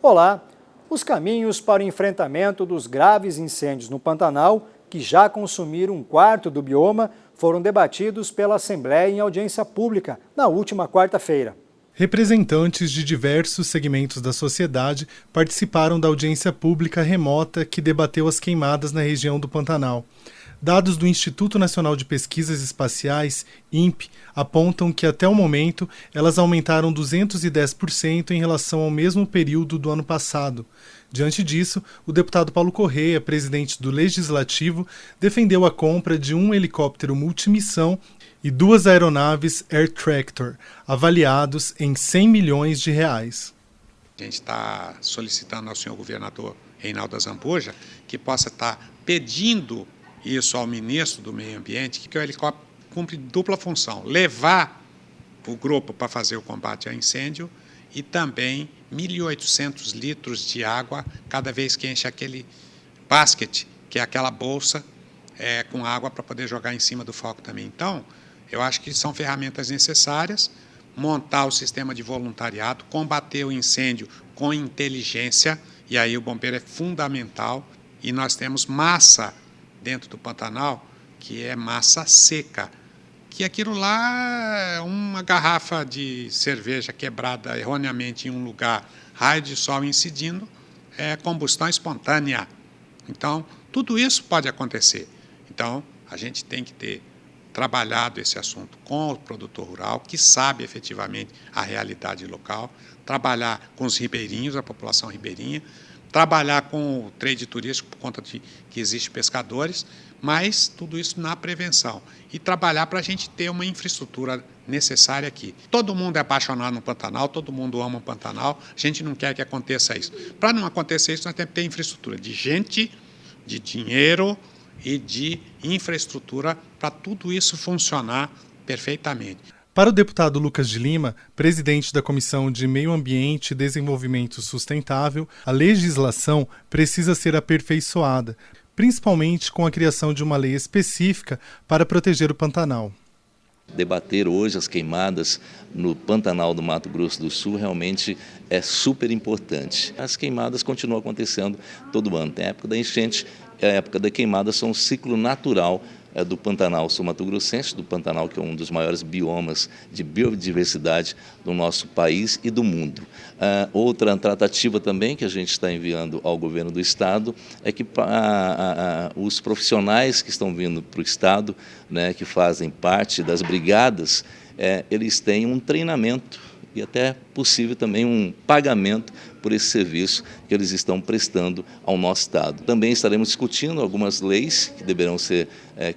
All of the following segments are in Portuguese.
Olá! Os caminhos para o enfrentamento dos graves incêndios no Pantanal, que já consumiram um quarto do bioma, foram debatidos pela Assembleia em audiência pública na última quarta-feira. Representantes de diversos segmentos da sociedade participaram da audiência pública remota que debateu as queimadas na região do Pantanal. Dados do Instituto Nacional de Pesquisas Espaciais, INPE, apontam que até o momento elas aumentaram 210% em relação ao mesmo período do ano passado. Diante disso, o deputado Paulo Correia, presidente do Legislativo, defendeu a compra de um helicóptero multimissão e 2 aeronaves Air Tractor, avaliados em R$100 milhões. A gente está solicitando ao senhor governador Reinaldo Azambuja que possa estar pedindo isso ao ministro do Meio Ambiente, que o helicóptero cumpre dupla função: levar o grupo para fazer o combate a incêndio e também 1.800 litros de água cada vez que enche aquele basket, que é aquela bolsa com água para poder jogar em cima do foco também. Então, eu acho que são ferramentas necessárias, montar o sistema de voluntariado, combater o incêndio com inteligência, e aí o bombeiro é fundamental, e nós temos massa dentro do Pantanal, que é massa seca, que aquilo lá é uma garrafa de cerveja quebrada erroneamente em um lugar, raio de sol incidindo, é combustão espontânea. Então, tudo isso pode acontecer. Então, a gente tem que ter trabalhado esse assunto com o produtor rural, que sabe efetivamente a realidade local, trabalhar com os ribeirinhos, a população ribeirinha, trabalhar com o trade turístico por conta de que existem pescadores, mas tudo isso na prevenção. E trabalhar para a gente ter uma infraestrutura necessária aqui. Todo mundo é apaixonado no Pantanal, todo mundo ama o Pantanal, a gente não quer que aconteça isso. Para não acontecer isso, nós temos que ter infraestrutura de gente, de dinheiro e de infraestrutura para tudo isso funcionar perfeitamente. Para o deputado Lucas de Lima, presidente da Comissão de Meio Ambiente e Desenvolvimento Sustentável, a legislação precisa ser aperfeiçoada, principalmente com a criação de uma lei específica para proteger o Pantanal. Debater hoje as queimadas no Pantanal do Mato Grosso do Sul realmente é super importante. As queimadas continuam acontecendo todo ano. Tem a época da enchente, a época da queimada, são um ciclo natural do Pantanal sul-mato-grossense, do Pantanal, que é um dos maiores biomas de biodiversidade do nosso país e do mundo. Outra tratativa também que a gente está enviando ao governo do Estado é que os profissionais que estão vindo para o Estado, né, que fazem parte das brigadas, eles têm um treinamento e até possível também um pagamento por esse serviço que eles estão prestando ao nosso Estado. Também estaremos discutindo algumas leis que deverão ser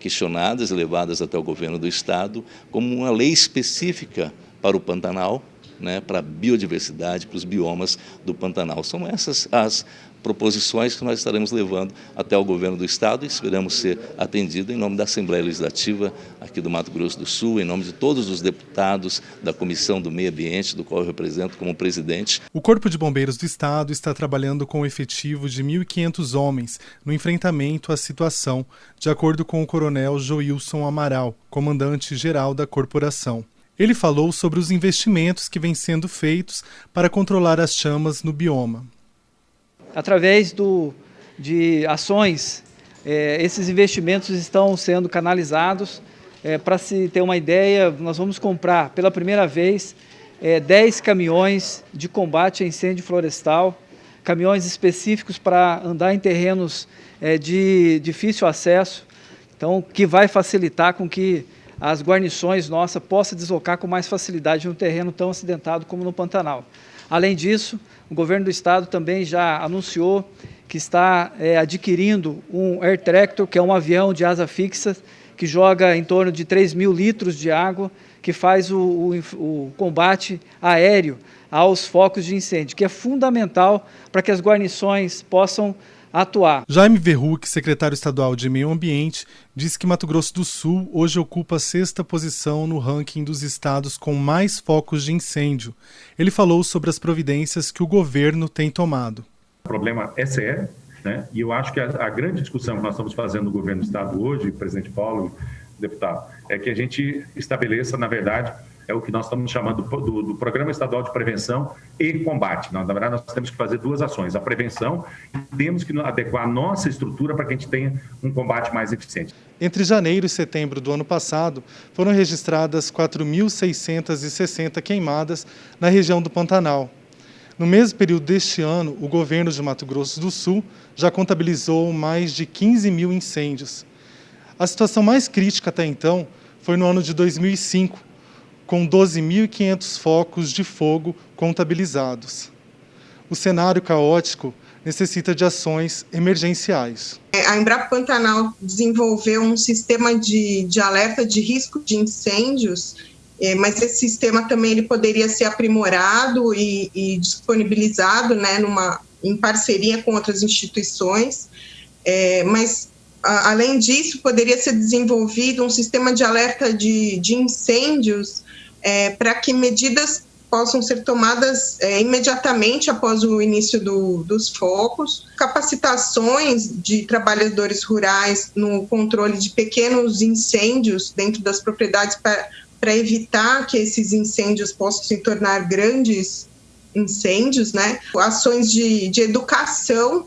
questionadas e levadas até o governo do Estado, como uma lei específica para o Pantanal, né, para a biodiversidade, para os biomas do Pantanal. São essas as proposições que nós estaremos levando até o governo do Estado e esperamos ser atendido em nome da Assembleia Legislativa aqui do Mato Grosso do Sul, em nome de todos os deputados da Comissão do Meio Ambiente, do qual eu represento como presidente. O Corpo de Bombeiros do Estado está trabalhando com um efetivo de 1.500 homens no enfrentamento à situação, de acordo com o coronel Joilson Amaral, comandante-geral da corporação. Ele falou sobre os investimentos que vêm sendo feitos para controlar as chamas no bioma. Através de ações, esses investimentos estão sendo canalizados. Para se ter uma ideia, nós vamos comprar pela primeira vez 10 caminhões de combate a incêndio florestal, caminhões específicos para andar em terrenos de difícil acesso, então que vai facilitar com que as guarnições nossas possam deslocar com mais facilidade num terreno tão acidentado como no Pantanal. Além disso, o governo do Estado também já anunciou que está adquirindo um Air Tractor, que é um avião de asa fixa, que joga em torno de 3.000 litros de água, que faz o combate aéreo aos focos de incêndio, que é fundamental para que as guarnições possam atuar. Jaime Verruc, secretário estadual de Meio Ambiente, disse que Mato Grosso do Sul hoje ocupa a 6ª posição no ranking dos estados com mais focos de incêndio. Ele falou sobre as providências que o governo tem tomado. O problema é sério, né? E eu acho que a grande discussão que nós estamos fazendo no governo do estado hoje, presidente Paulo, deputado, é que a gente estabeleça, na verdade, é o que nós estamos chamando do Programa Estadual de Prevenção e Combate. Na verdade, nós temos que fazer duas ações, a prevenção e temos que adequar a nossa estrutura para que a gente tenha um combate mais eficiente. Entre janeiro e setembro do ano passado, foram registradas 4.660 queimadas na região do Pantanal. No mesmo período deste ano, o governo de Mato Grosso do Sul já contabilizou mais de 15 mil incêndios. A situação mais crítica até então foi no ano de 2005, com 12.500 focos de fogo contabilizados. O cenário caótico necessita de ações emergenciais. A Embrapa Pantanal desenvolveu um sistema de alerta de risco de incêndios, mas esse sistema também ele poderia ser aprimorado e disponibilizado, né, em parceria com outras instituições, mas além disso poderia ser desenvolvido um sistema de alerta de incêndios para que medidas possam ser tomadas imediatamente após o início dos focos, capacitações de trabalhadores rurais no controle de pequenos incêndios dentro das propriedades para evitar que esses incêndios possam se tornar grandes incêndios, né? Ações de educação,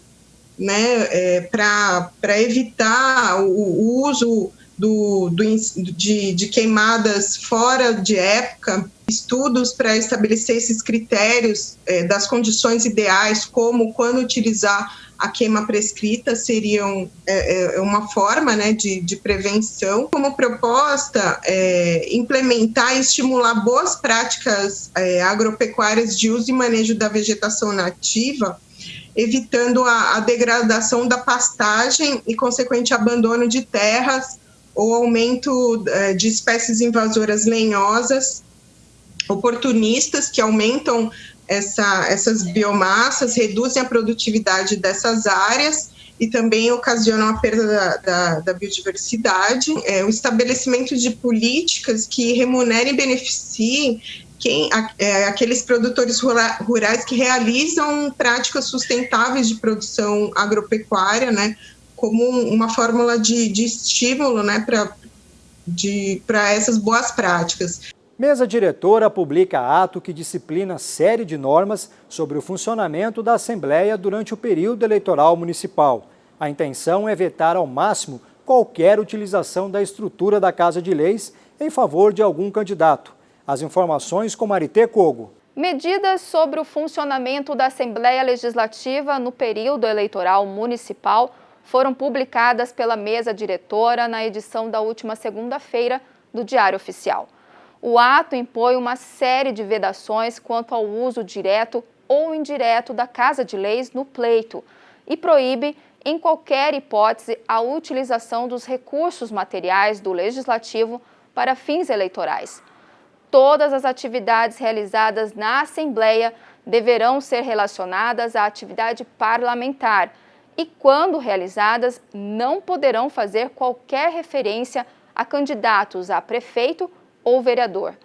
né? Para evitar o uso de queimadas fora de época, estudos para estabelecer esses critérios das condições ideais, como quando utilizar a queima prescrita, seriam uma forma, né, de prevenção. Como proposta, implementar e estimular boas práticas agropecuárias de uso e manejo da vegetação nativa, evitando a degradação da pastagem e consequente abandono de terras ou aumento de espécies invasoras lenhosas, oportunistas que aumentam essas biomassas, reduzem a produtividade dessas áreas e também ocasionam a perda da biodiversidade. O estabelecimento de políticas que remunerem e beneficiem aqueles produtores rurais que realizam práticas sustentáveis de produção agropecuária, né, como uma fórmula de estímulo, né, para essas boas práticas. Mesa diretora publica ato que disciplina série de normas sobre o funcionamento da Assembleia durante o período eleitoral municipal. A intenção é vetar ao máximo qualquer utilização da estrutura da Casa de Leis em favor de algum candidato. As informações com Marité Cogo. Medidas sobre o funcionamento da Assembleia Legislativa no período eleitoral municipal foram publicadas pela mesa diretora na edição da última segunda-feira do Diário Oficial. O ato impõe uma série de vedações quanto ao uso direto ou indireto da Casa de Leis no pleito e proíbe, em qualquer hipótese, a utilização dos recursos materiais do Legislativo para fins eleitorais. Todas as atividades realizadas na Assembleia deverão ser relacionadas à atividade parlamentar e, quando realizadas, não poderão fazer qualquer referência a candidatos a prefeito ou vereador.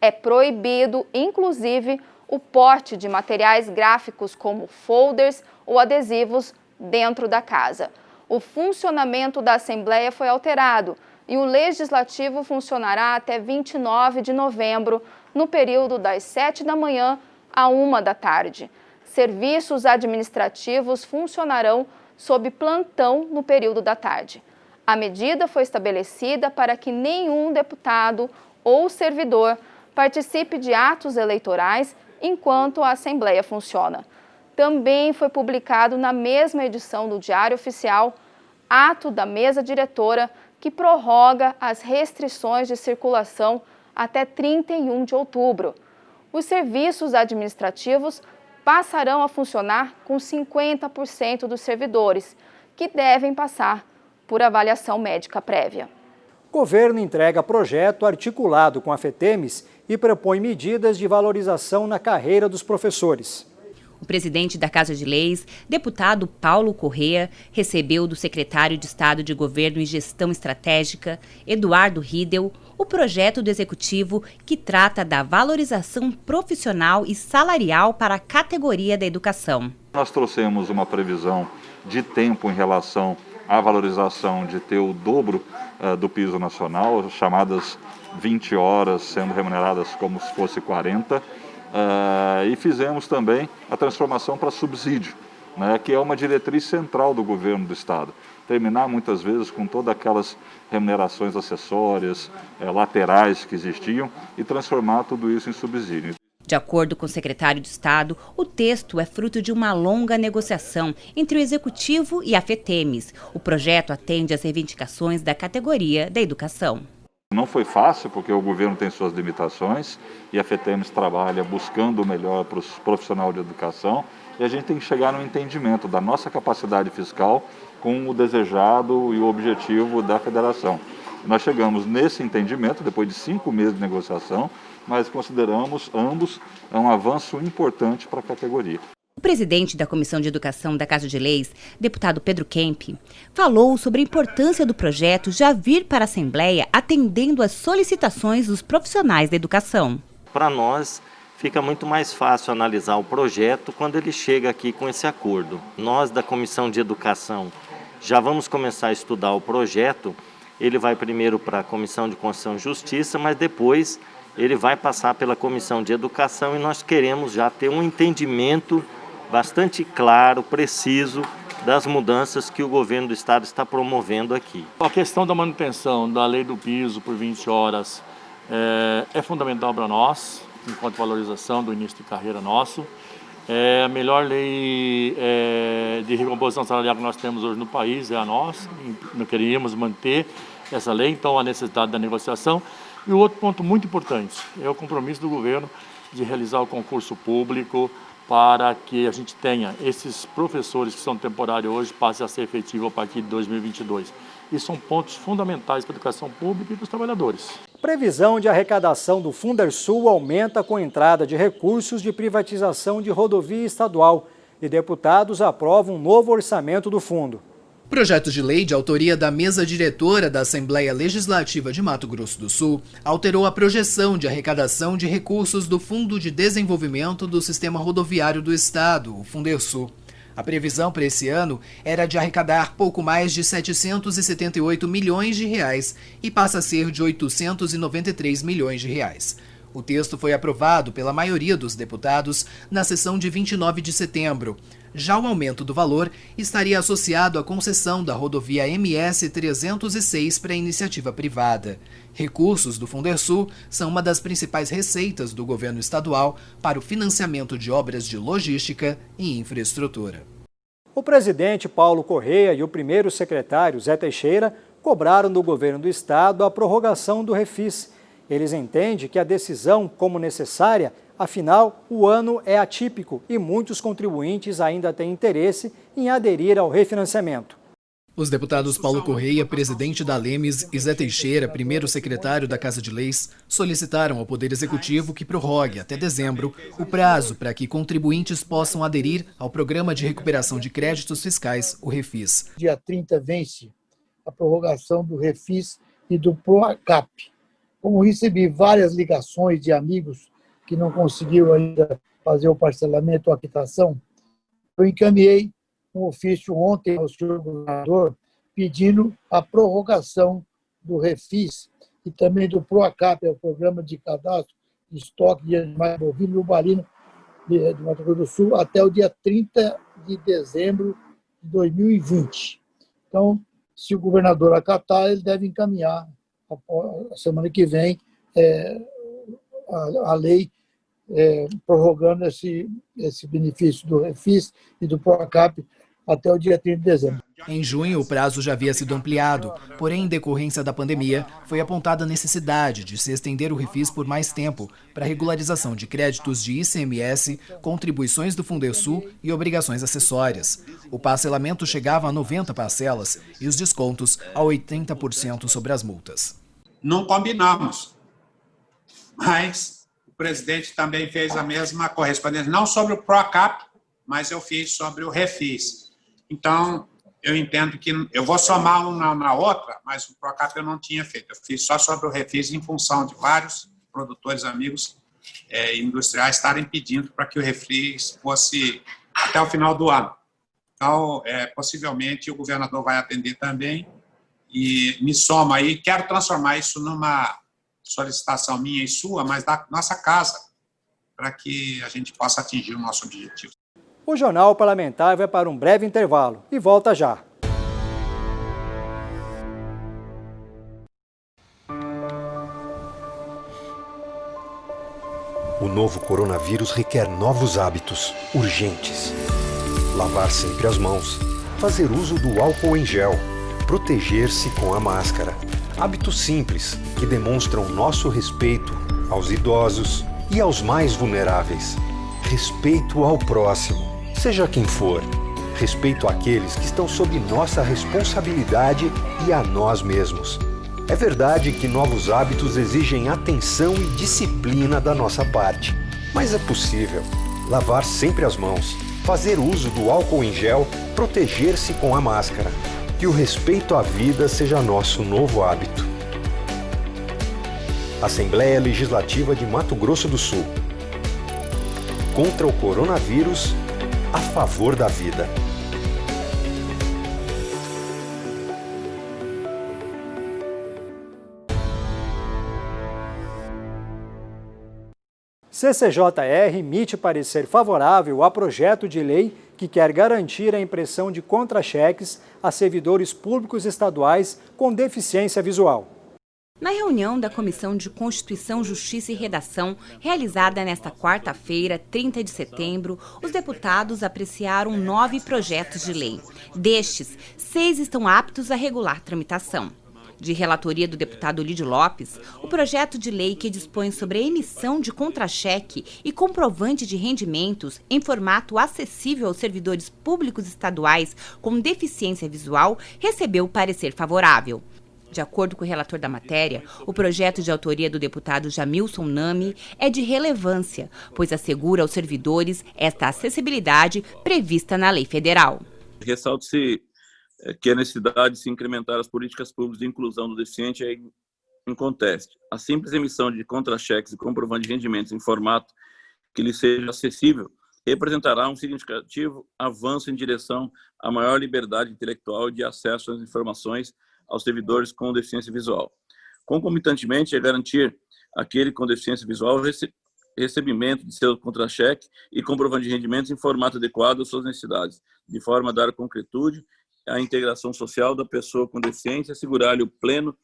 É proibido, inclusive, o porte de materiais gráficos como folders ou adesivos dentro da casa. O funcionamento da Assembleia foi alterado e o Legislativo funcionará até 29 de novembro, no período das 7 da manhã à 1 da tarde. Serviços administrativos funcionarão sob plantão no período da tarde. A medida foi estabelecida para que nenhum deputado ou servidor participe de atos eleitorais enquanto a Assembleia funciona. Também foi publicado na mesma edição do Diário Oficial ato da mesa diretora que prorroga as restrições de circulação até 31 de outubro. Os serviços administrativos passarão a funcionar com 50% dos servidores, que devem passar por avaliação médica prévia. O governo entrega projeto articulado com a FETEMES e propõe medidas de valorização na carreira dos professores. O presidente da Casa de Leis, deputado Paulo Correa, recebeu do secretário de Estado de Governo e Gestão Estratégica, Eduardo Riedel, o projeto do Executivo que trata da valorização profissional e salarial para a categoria da educação. Nós trouxemos uma previsão de tempo em relação a valorização de ter o dobro do piso nacional, chamadas 20 horas sendo remuneradas como se fosse 40, e fizemos também a transformação para subsídio, né, que é uma diretriz central do governo do Estado. Terminar muitas vezes com todas aquelas remunerações acessórias, laterais que existiam e transformar tudo isso em subsídio. De acordo com o secretário de Estado, o texto é fruto de uma longa negociação entre o Executivo e a FETEMES. O projeto atende às reivindicações da categoria da educação. Não foi fácil, porque o governo tem suas limitações e a FETEMES trabalha buscando o melhor para os profissionais de educação, e a gente tem que chegar no entendimento da nossa capacidade fiscal com o desejado e o objetivo da federação. Nós chegamos nesse entendimento depois de 5 meses de negociação, mas consideramos ambos um avanço importante para a categoria. O presidente da Comissão de Educação da Casa de Leis, deputado Pedro Kemp, falou sobre a importância do projeto já vir para a Assembleia atendendo às solicitações dos profissionais da educação. Para nós, fica muito mais fácil analisar o projeto quando ele chega aqui com esse acordo. Nós, da Comissão de Educação, já vamos começar a estudar o projeto. Ele vai primeiro para a Comissão de Constituição e Justiça, mas depois ele vai passar pela Comissão de Educação e nós queremos já ter um entendimento bastante claro, preciso, das mudanças que o governo do Estado está promovendo aqui. A questão da manutenção da lei do piso por 20 horas é fundamental para nós, enquanto valorização do início de carreira nosso. A melhor lei de recomposição salarial que nós temos hoje no país é a nossa. Nós queríamos manter essa lei, então a necessidade da negociação. E o outro ponto muito importante é o compromisso do governo de realizar o concurso público para que a gente tenha esses professores que são temporários hoje passem a ser efetivos a partir de 2022. E são pontos fundamentais para a educação pública e para os trabalhadores. Previsão de arrecadação do Fundersul aumenta com entrada de recursos de privatização de rodovia estadual e deputados aprovam um novo orçamento do fundo. Projeto de lei de autoria da mesa diretora da Assembleia Legislativa de Mato Grosso do Sul alterou a projeção de arrecadação de recursos do Fundo de Desenvolvimento do Sistema Rodoviário do Estado, o Fundersul. A previsão para esse ano era de arrecadar pouco mais de 778 milhões de reais e passa a ser de 893 milhões de reais. O texto foi aprovado pela maioria dos deputados na sessão de 29 de setembro. Já o aumento do valor estaria associado à concessão da rodovia MS 306 para a iniciativa privada. Recursos do Fundersul são uma das principais receitas do governo estadual para o financiamento de obras de logística e infraestrutura. O presidente Paulo Correia e o primeiro secretário Zé Teixeira cobraram do governo do estado a prorrogação do Refis. Eles entendem que a decisão como necessária, afinal, o ano é atípico e muitos contribuintes ainda têm interesse em aderir ao refinanciamento. Os deputados Paulo Correia, presidente da Lemes, e Zé Teixeira, primeiro secretário da Casa de Leis, solicitaram ao Poder Executivo que prorrogue até dezembro o prazo para que contribuintes possam aderir ao Programa de Recuperação de Créditos Fiscais, o Refis. Dia 30 vence a prorrogação do Refis e do PROACAP. Como recebi várias ligações de amigos que não conseguiram ainda fazer o parcelamento ou a quitação, eu encaminhei um ofício ontem ao senhor governador pedindo a prorrogação do Refis e também do PROACAP, o Programa de Cadastro de Estoque de Animais Bovinos e Bovino do Mato Grosso do Sul, até o dia 30 de dezembro de 2020. Então, se o governador acatar, ele deve encaminhar a semana que vem a lei prorrogando esse benefício do Refis e do PROACAP até o dia 30 de dezembro. Em junho, o prazo já havia sido ampliado, porém, em decorrência da pandemia, foi apontada a necessidade de se estender o Refis por mais tempo para regularização de créditos de ICMS, contribuições do Fundersul e obrigações acessórias. O parcelamento chegava a 90 parcelas e os descontos a 80% sobre as multas. Não combinamos, mas o presidente também fez a mesma correspondência, não sobre o PROACAP, mas eu fiz sobre o Refis. Então, eu entendo que eu vou somar uma na outra, mas o PROACAP eu não tinha feito. Eu fiz só sobre o Refis em função de vários produtores amigos industriais estarem pedindo para que o Refis fosse até o final do ano. Então, possivelmente, o governador vai atender também e me soma aí. Quero transformar isso numa solicitação minha e sua, mas da nossa casa, para que a gente possa atingir o nosso objetivo. O Jornal Parlamentar vai para um breve intervalo e volta já. O novo coronavírus requer novos hábitos, urgentes. Lavar sempre as mãos, fazer uso do álcool em gel, proteger-se com a máscara. Hábitos simples que demonstram nosso respeito aos idosos e aos mais vulneráveis. Respeito ao próximo, seja quem for. Respeito àqueles que estão sob nossa responsabilidade e a nós mesmos. É verdade que novos hábitos exigem atenção e disciplina da nossa parte, mas é possível. Lavar sempre as mãos, fazer uso do álcool em gel, proteger-se com a máscara. Que o respeito à vida seja nosso novo hábito. Assembleia Legislativa de Mato Grosso do Sul. Contra o coronavírus, a favor da vida. CCJR emite parecer favorável a projeto de lei que quer garantir a impressão de contra-cheques a servidores públicos estaduais com deficiência visual. Na reunião da Comissão de Constituição, Justiça e Redação, realizada nesta quarta-feira, 30 de setembro, os deputados apreciaram 9 projetos de lei. Destes, 6 estão aptos a regular tramitação. De relatoria do deputado Lídio Lopes, o projeto de lei que dispõe sobre a emissão de contra-cheque e comprovante de rendimentos em formato acessível aos servidores públicos estaduais com deficiência visual recebeu parecer favorável. De acordo com o relator da matéria, o projeto de autoria do deputado Jamilson Nami é de relevância, pois assegura aos servidores esta acessibilidade prevista na lei federal. Ressalta-se que a necessidade de se incrementar as políticas públicas de inclusão do deficiente é inconteste. A simples emissão de contra-cheques e comprovante de rendimentos em formato que lhe seja acessível representará um significativo avanço em direção à maior liberdade intelectual e de acesso às informações aos servidores com deficiência visual. Concomitantemente, é garantir àquele com deficiência visual recebimento de seu contra-cheque e comprovante de rendimentos em formato adequado às suas necessidades, de forma a dar concretude à integração social da pessoa com deficiência e assegurar-lhe o pleno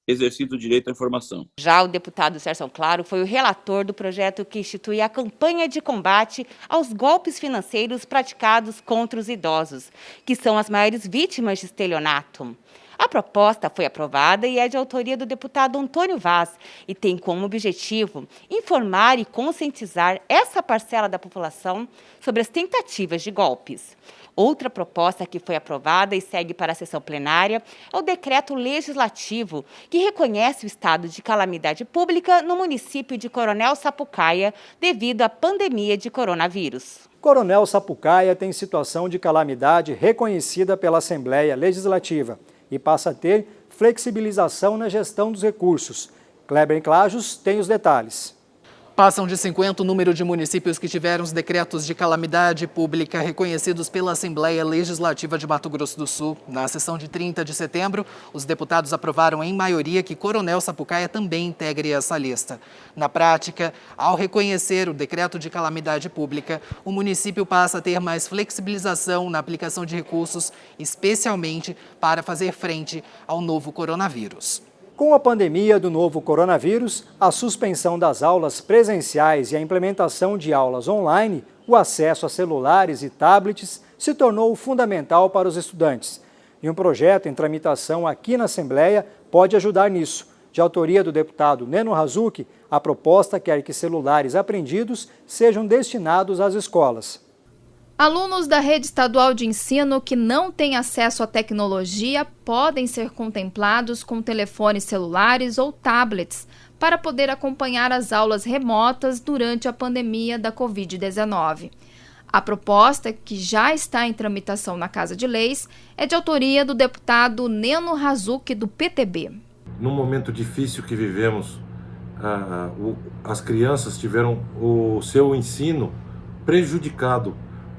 exercício do direito à informação. Já o deputado Sérgio Claro foi o relator do projeto que institui a campanha de combate aos golpes financeiros praticados contra os idosos, que são as maiores vítimas de estelionato. A proposta foi aprovada e é de autoria do deputado Antônio Vaz e tem como objetivo informar e conscientizar essa parcela da população sobre as tentativas de golpes. Outra proposta que foi aprovada e segue para a sessão plenária é o decreto legislativo que reconhece o estado de calamidade pública no município de Coronel Sapucaia devido à pandemia de coronavírus. Coronel Sapucaia tem situação de calamidade reconhecida pela Assembleia Legislativa e passa a ter flexibilização na gestão dos recursos. Kleber Clajos tem os detalhes. Passam de 50 o número de municípios que tiveram os decretos de calamidade pública reconhecidos pela Assembleia Legislativa de Mato Grosso do Sul. Na sessão de 30 de setembro, os deputados aprovaram em maioria que Coronel Sapucaia também integre essa lista. Na prática, ao reconhecer o decreto de calamidade pública, o município passa a ter mais flexibilização na aplicação de recursos, especialmente para fazer frente ao novo coronavírus. Com a pandemia do novo coronavírus, a suspensão das aulas presenciais e a implementação de aulas online, o acesso a celulares e tablets se tornou fundamental para os estudantes. E um projeto em tramitação aqui na Assembleia pode ajudar nisso. De autoria do deputado Neno Hazuki, a proposta quer que celulares apreendidos sejam destinados às escolas. Alunos da rede estadual de ensino que não têm acesso à tecnologia podem ser contemplados com telefones celulares ou tablets para poder acompanhar as aulas remotas durante a pandemia da Covid-19. A proposta, que já está em tramitação na Casa de Leis, é de autoria do deputado Neno Hazuki, do PTB. No momento difícil que vivemos, as crianças tiveram o seu ensino prejudicado,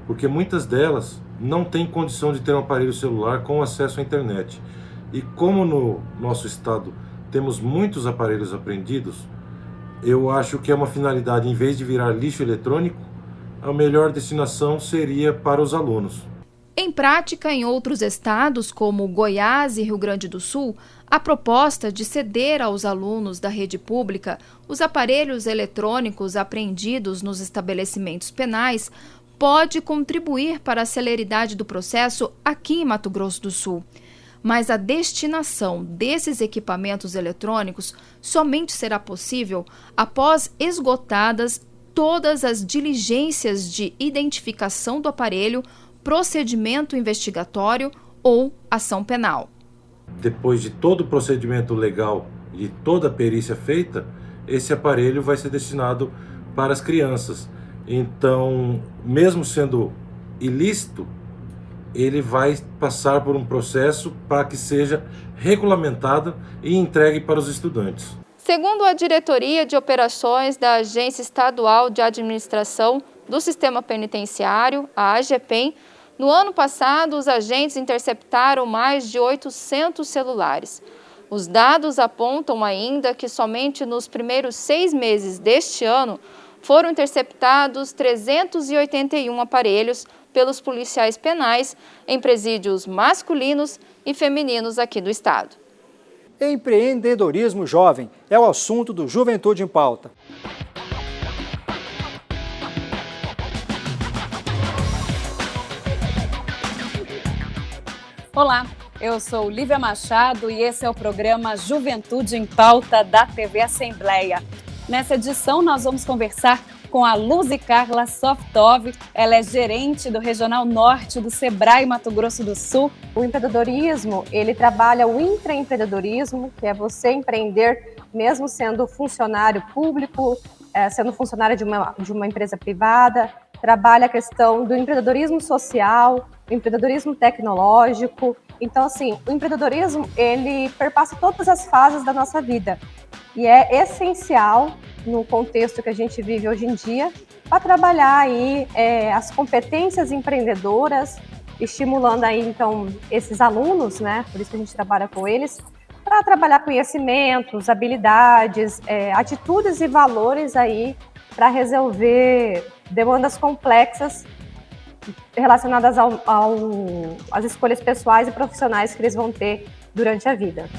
porque muitas delas não tem condição de ter um aparelho celular com acesso à internet. E como no nosso estado temos muitos aparelhos apreendidos, eu acho que é uma finalidade, em vez de virar lixo eletrônico, a melhor destinação seria para os alunos. Em prática, em outros estados, como Goiás e Rio Grande do Sul, a proposta de ceder aos alunos da rede pública os aparelhos eletrônicos apreendidos nos estabelecimentos penais pode contribuir para a celeridade do processo aqui em Mato Grosso do Sul. Mas a destinação desses equipamentos eletrônicos somente será possível após esgotadas todas as diligências de identificação do aparelho, procedimento investigatório ou ação penal. Depois de todo o procedimento legal e toda a perícia feita, esse aparelho vai ser destinado para as crianças. Então, mesmo sendo ilícito, ele vai passar por um processo para que seja regulamentado e entregue para os estudantes. Segundo a Diretoria de Operações da Agência Estadual de Administração do Sistema Penitenciário, a AGEPEN, no ano passado, os agentes interceptaram mais de 800 celulares. Os dados apontam ainda que somente nos primeiros 6 meses deste ano foram interceptados 381 aparelhos pelos policiais penais em presídios masculinos e femininos aqui do estado. Empreendedorismo jovem é o assunto do Juventude em Pauta. Olá, eu sou Lívia Machado e esse é o programa Juventude em Pauta da TV Assembleia. Nessa edição nós vamos conversar com a Luzi Carla Softov, ela é gerente do Regional Norte do Sebrae Mato Grosso do Sul. O empreendedorismo, ele trabalha o intraempreendedorismo, que é você empreender mesmo sendo funcionário público, sendo funcionário de uma empresa privada, trabalha a questão do empreendedorismo social, o empreendedorismo tecnológico. Então, assim, o empreendedorismo, ele perpassa todas as fases da nossa vida e é essencial no contexto que a gente vive hoje em dia para trabalhar aí as competências empreendedoras, estimulando aí, então, esses alunos, né? Por isso que a gente trabalha com eles, para trabalhar conhecimentos, habilidades, atitudes e valores aí para resolver demandas complexas relacionadas às escolhas pessoais e profissionais que eles vão ter durante a vida.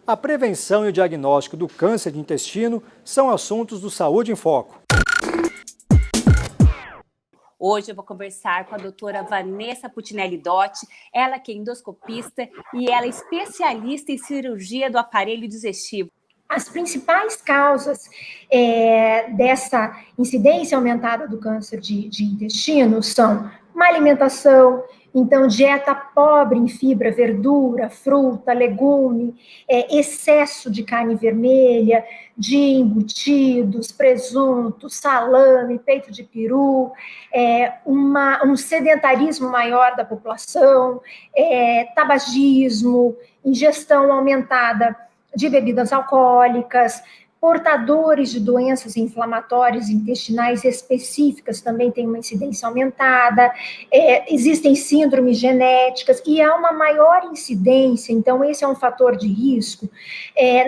A prevenção e o diagnóstico do câncer de intestino são assuntos do Saúde em Foco. Hoje eu vou conversar com a doutora Vanessa Putinelli Dotti, ela que é endoscopista e ela é especialista em cirurgia do aparelho digestivo. As principais causas dessa incidência aumentada do câncer de intestino são má alimentação, então dieta pobre em fibra, verdura, fruta, legume, excesso de carne vermelha, de embutidos, presunto, salame, peito de peru, um sedentarismo maior da população, tabagismo, ingestão aumentada de bebidas alcoólicas, portadores de doenças inflamatórias intestinais específicas também têm uma incidência aumentada, existem síndromes genéticas e há uma maior incidência, então esse é um fator de risco,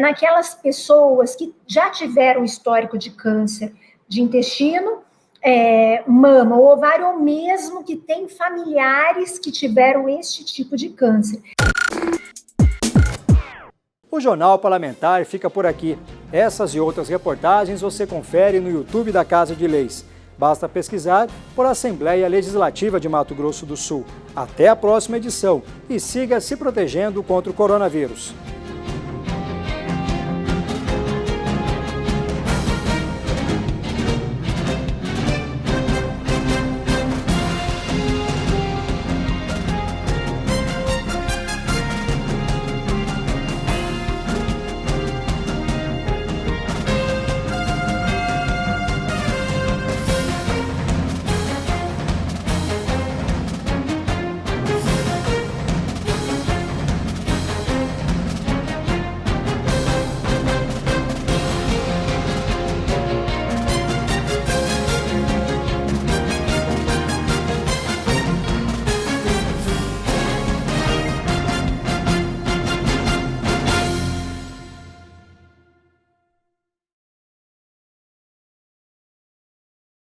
naquelas pessoas que já tiveram histórico de câncer de intestino, mama ou ovário, ou mesmo que têm familiares que tiveram este tipo de câncer. O Jornal Parlamentar fica por aqui. Essas e outras reportagens você confere no YouTube da Casa de Leis. Basta pesquisar por Assembleia Legislativa de Mato Grosso do Sul. Até a próxima edição e siga se protegendo contra o coronavírus.